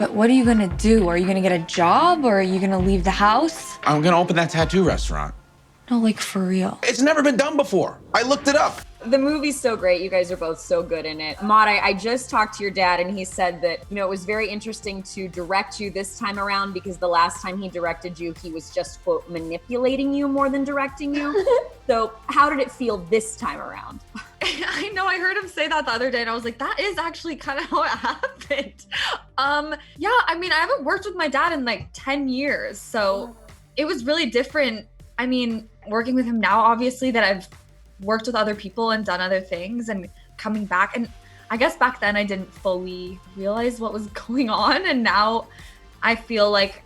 But what are you gonna do? Are you gonna get a job or are you gonna leave the house? I'm gonna open that tattoo restaurant. No, like for real. It's never been done before. I looked it up. The movie's so great. You guys are both so good in it. Maude, I just talked to your dad and he said that, it was very interesting to direct you this time around because the last time he directed you, he was just, quote, manipulating you more than directing you. So how did it feel this time around? I know, I heard him say that the other day and I was like, that is actually kind of how it happened. Yeah, I mean, I haven't worked with my dad in like 10 years. So it was really different. I mean, working with him now, obviously, that I've worked with other people and done other things and coming back. And I guess back then I didn't fully realize what was going on. And now I feel like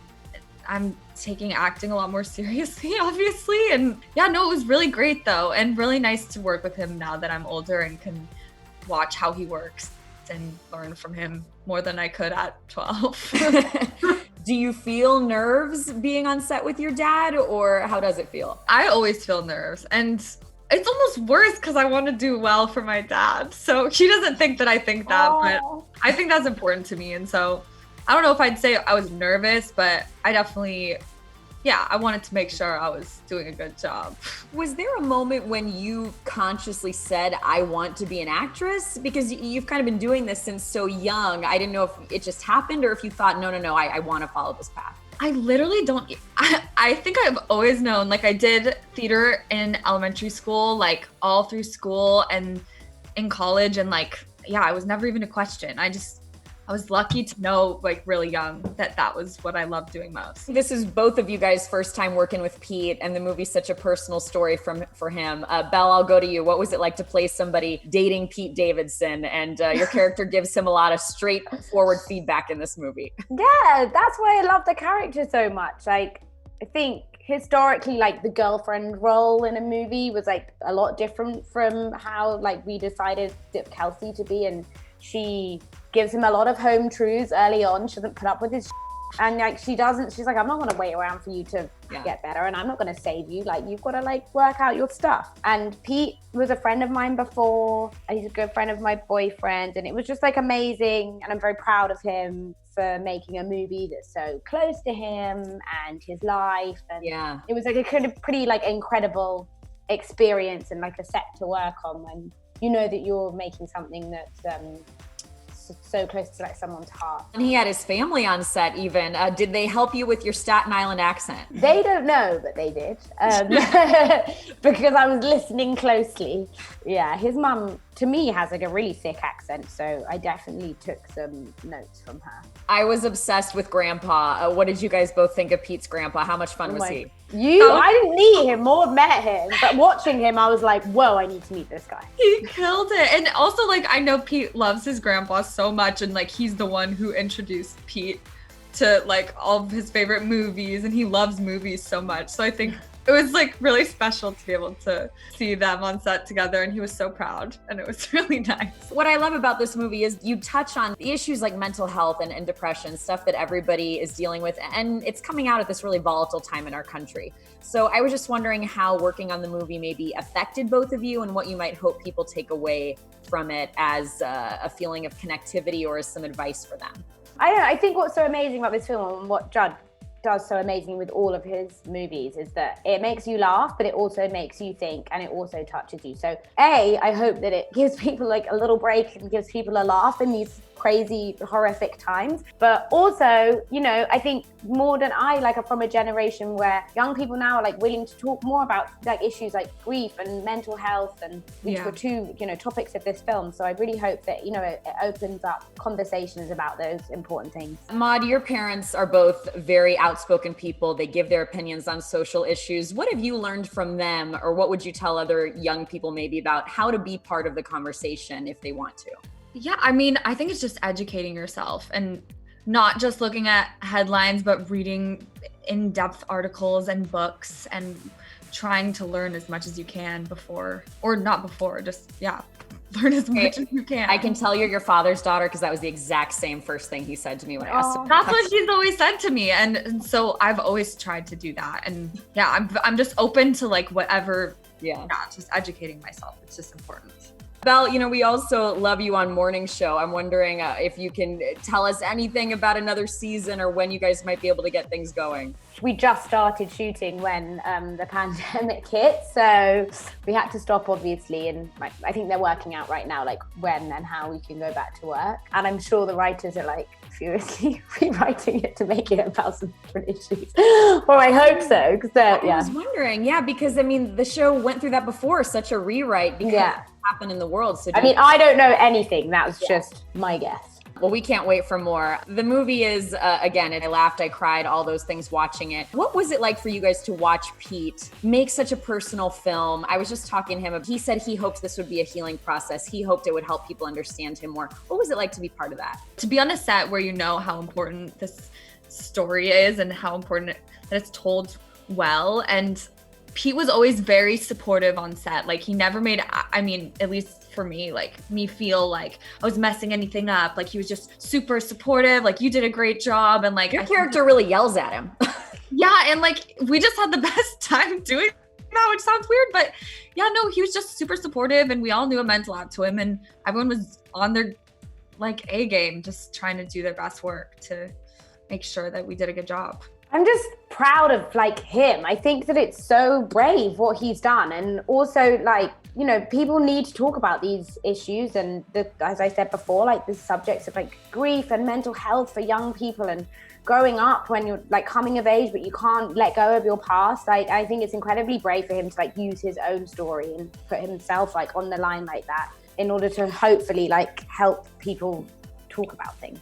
I'm taking acting a lot more seriously, obviously. And yeah, no, it was really great though. And really nice to work with him now that I'm older and can watch how he works and learn from him more than I could at 12. Do you feel nerves being on set with your dad or how does it feel? I always feel nerves and it's almost worse because I want to do well for my dad. So he doesn't think that I think that, but I think that's important to me. And so I don't know if I'd say I was nervous, but I definitely, I wanted to make sure I was doing a good job. Was there a moment when you consciously said, I want to be an actress? Because you've kind of been doing this since so young. I didn't know if it just happened or if you thought, no, I want to follow this path. I literally don't, I think I've always known, like I did theater in elementary school, like all through school and in college. And like, I was never even a question. I was lucky to know like really young that was what I loved doing most. This is both of you guys' first time working with Pete and the movie's such a personal story for him. Belle, I'll go to you. What was it like to play somebody dating Pete Davidson and your character gives him a lot of straightforward feedback in this movie? Yeah, that's why I love the character so much. Like, I think historically, like the girlfriend role in a movie was like a lot different from how like we decided Kelsey to be, and she gives him a lot of home truths early on. She doesn't put up with his and like she's like, I'm not going to wait around for you to get better, and I'm not going to save you. Like, you've got to like work out your stuff. And Pete was a friend of mine before, and he's a good friend of my boyfriend, and it was just like amazing, and I'm very proud of him for making a movie that's so close to him and his life. And it was like a kind of pretty like incredible experience and like a set to work on when you know that you're making something that's so close to like someone's heart. And he had his family on set even. Did they help you with your Staten Island accent? They don't know, but they did. Because I was listening closely. Yeah, his mum, to me, has like a really thick accent, so I definitely took some notes from her. I was obsessed with Grandpa. What did you guys both think of Pete's grandpa? How much fun was he? I didn't meet him or met him, but watching him, I was like, whoa, I need to meet this guy. He killed it. And also, like, I know Pete loves his grandpa so much, and like he's the one who introduced Pete to like all of his favorite movies, and he loves movies so much. So I think it was like really special to be able to see them on set together, and he was so proud, and it was really nice. What I love about this movie is you touch on the issues like mental health and depression, stuff that everybody is dealing with, and it's coming out at this really volatile time in our country. So I was just wondering how working on the movie maybe affected both of you and what you might hope people take away from it as a feeling of connectivity or as some advice for them. I think what's so amazing about this film and what Judd does so amazing with all of his movies is that it makes you laugh, but it also makes you think, and it also touches you. So I hope that it gives people like a little break and gives people a laugh in these crazy, horrific times. But also, I think more than I like are from a generation where young people now are like willing to talk more about like issues like grief and mental health, and which were two, topics of this film. So I really hope that, it opens up conversations about those important things. Maude, your parents are both very outspoken people. They give their opinions on social issues. What have you learned from them, or what would you tell other young people maybe about how to be part of the conversation if they want to? Yeah, I mean, I think it's just educating yourself and not just looking at headlines, but reading in-depth articles and books and trying to learn as much as you can learn as much as you can. I can tell you're your father's daughter because that was the exact same first thing he said to me when I asked him. That's what he's always said to me. And so I've always tried to do that. And I'm just open to like whatever, just educating myself. It's just important. Bel, we also love you on Morning Show. I'm wondering if you can tell us anything about another season or when you guys might be able to get things going. We just started shooting when the pandemic hit, so we had to stop, obviously, and I think they're working out right now, like when and how we can go back to work. And I'm sure the writers are like furiously rewriting it to make it about some different issues. Or I hope so, because I was wondering, because the show went through that before, such a rewrite because it happened in the world. So I don't know anything. That was just my guess. Well, we can't wait for more. The movie is, again, I laughed, I cried, all those things watching it. What was it like for you guys to watch Pete make such a personal film? I was just talking to him. He said he hoped this would be a healing process. He hoped it would help people understand him more. What was it like to be part of that? To be on a set where you know how important this story is and how important that it's told well. And Pete was always very supportive on set. Like he never made, at least for me, like me feel like I was messing anything up. Like he was just super supportive. Like you did a great job. And like your character really yells at him. Yeah. And like, we just had the best time doing that, which sounds weird, but yeah, no, he was just super supportive and we all knew it meant a lot to him. And everyone was on their like A game, just trying to do their best work to make sure that we did a good job. I'm just proud of like him. I think that it's so brave what he's done. And also like, people need to talk about these issues. And as I said before, like the subjects of like grief and mental health for young people and growing up when you're like coming of age, but you can't let go of your past. Like, I think it's incredibly brave for him to like use his own story and put himself like on the line like that in order to hopefully like help people talk about things.